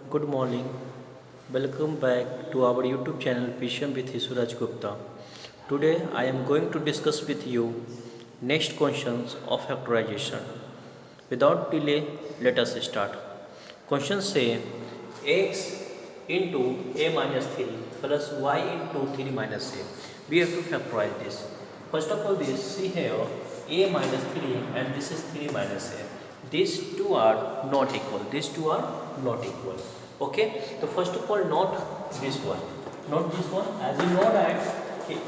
Good morning. Welcome back to our YouTube channel Pisham with Suraj Gupta. Today I am going to discuss with you next questions of factorization. Without delay, let us start. Question say x into a minus 3 plus y into 3 minus a. We have to factorize this. First of all, this see here a minus 3 and this is 3 minus a. These two are not equal. These two are not equal. Okay. So first of all, not this one. Not this one. As you know that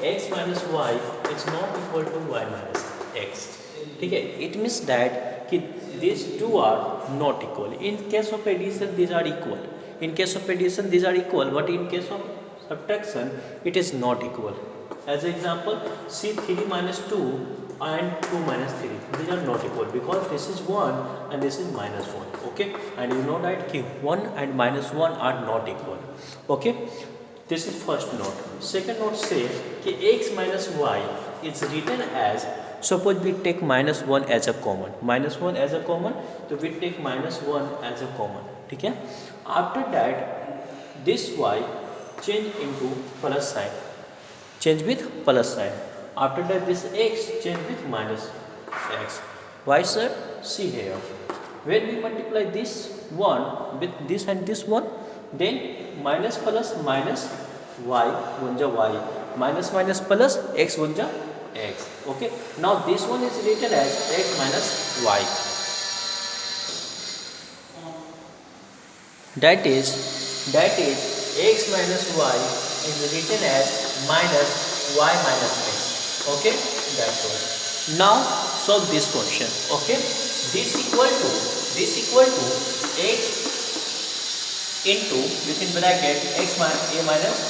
x minus y is not equal to y minus x. Okay. It means that these two are not equal. In case of addition, these are equal. In case of addition, these are equal. But in case of subtraction, it is not equal. As an example, see 3 minus 2 and 2 minus 3. These are not equal because this is 1 and this is minus 1. Okay. And you know that 1 and minus 1 are not equal. Okay. This is first note. Second note say x minus y is written as, suppose we take minus 1 as a common. Minus 1 as a common. So we take minus 1 as a common. Okay. After that, this y change into plus sign. Change with plus sign. After that, this x change with minus x. Why, sir? See here. When we multiply this 1 with this and this one, then minus plus minus y one y. Minus minus plus x one x. Okay. Now this one is written as x minus y. That is x minus y is written as minus y minus x. Okay, that's all. Now solve this question. Okay, this equal to x into within bracket x minus a minus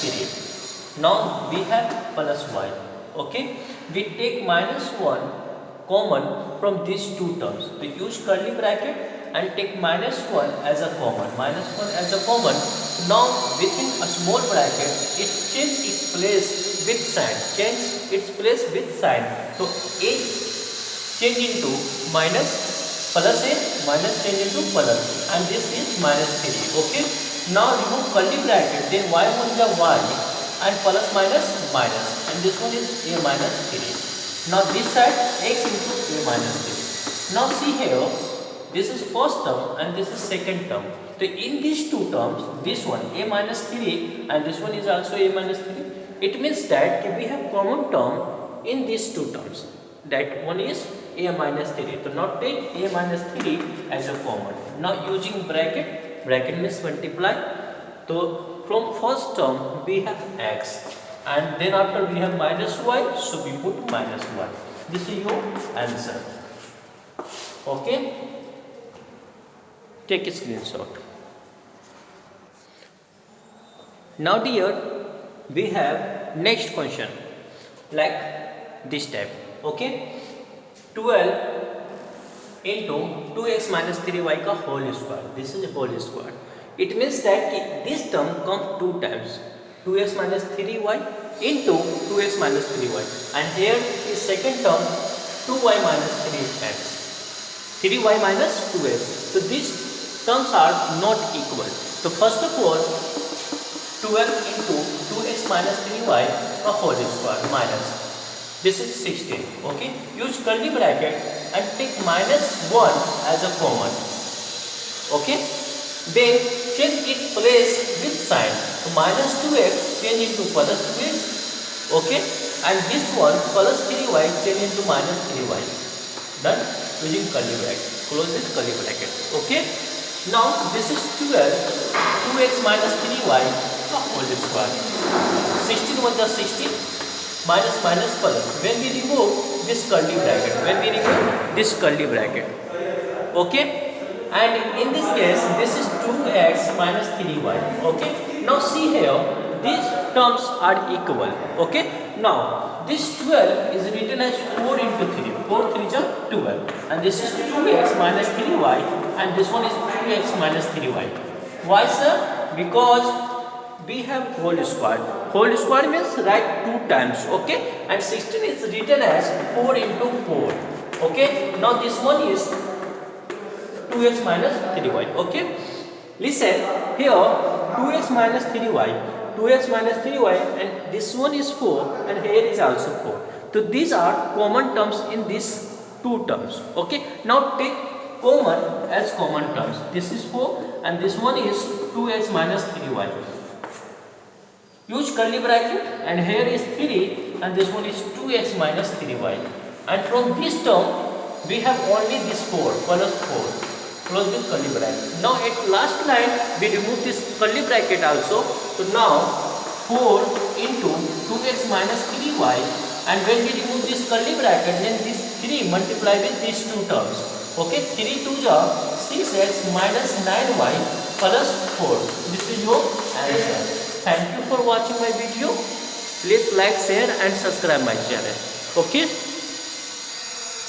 3. Now we have plus y. Okay, we take minus 1 common from these two terms. We use curly bracket and take minus 1 as a common. Minus 1 as a common. Now within a small bracket, it change its place with sign. Change its place with sign. So a change into minus plus a minus change into plus, and this is minus 3. Okay. Now remove curly bracket. Then y one y and plus minus minus, and this one is a minus 3. Now this side x into a minus 3. Now see here. This is first term and this is second term. So in these two terms, this one a minus 3 and this one is also a minus 3. It means that we have common term in these two terms. That one is a minus 3. So now take a minus 3 as a common. Now using bracket means multiply. So from first term we have x and then after we have minus y. So we put minus 1. This is your answer. Okay. Take a screenshot. Now dear, we have next question like this type. Okay, 12 into 2x minus 3y ka whole square. This is a whole square. It means that this term comes two times. 2x minus 3y into 2x minus 3y, and here is second term 2y minus 3x. 3y minus 2x. So this terms are not equal. So first of all, 12 into 2x minus 3y a whole square minus. This is 16. Okay. Use curly bracket and take minus 1 as a common. Okay. Then change its place with sign. So minus 2x change into plus 2x. Okay. And this one plus 3y change into minus 3y. Done. Using curly bracket. Close this curly bracket. Okay. Now this is 12, 2x minus 3y a whole square. 16 was the 16 minus minus plus. When we remove this curly bracket, okay, and in this case this is 2x minus 3y. Okay. Now see here, these terms are equal. Okay. Now this 12 is written as 4 into 3. 4 3 is 12, and this is 2x minus 3y, and this one is 2x minus 3y. Why, sir? Because we have whole square. Whole square means write 2 times. Okay. And 16 is written as 4 into 4. Okay. Now this one is 2x minus 3y. Okay. Listen, here 2x minus 3y, 2x minus 3y, and this one is 4 and here is also 4. So these are common terms in these two terms. Okay, now take common as common terms. This is 4 and this one is 2x minus 3y. Use curly bracket and here is 3 and this one is 2x minus 3y. And from this term we have only this 4 plus 4. Close with curly bracket. Now at last line we remove this curly bracket also. So now 4 into 2x minus 3y, and when we remove this curly bracket then this 3 multiply with these two terms. Okay, 3 to the 6x minus 9y plus 4. This is your answer. Thank you for watching my video. Please like, share and subscribe my channel. Okay.